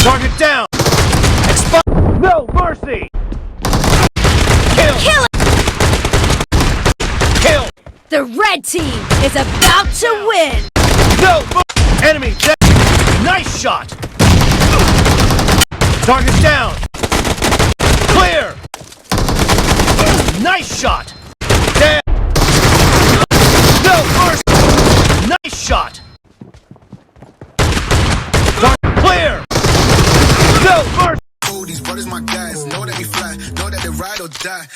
Target down! No mercy! Kill! Kill it! Kill! The red team is about to win! No! Enemy dead! Nice shot! Target down! Clear! Nice shot! Dead! No mercy! Nice shot! Target clear! No mercy! These brothers my guys, know that we fly, know that they ride or die.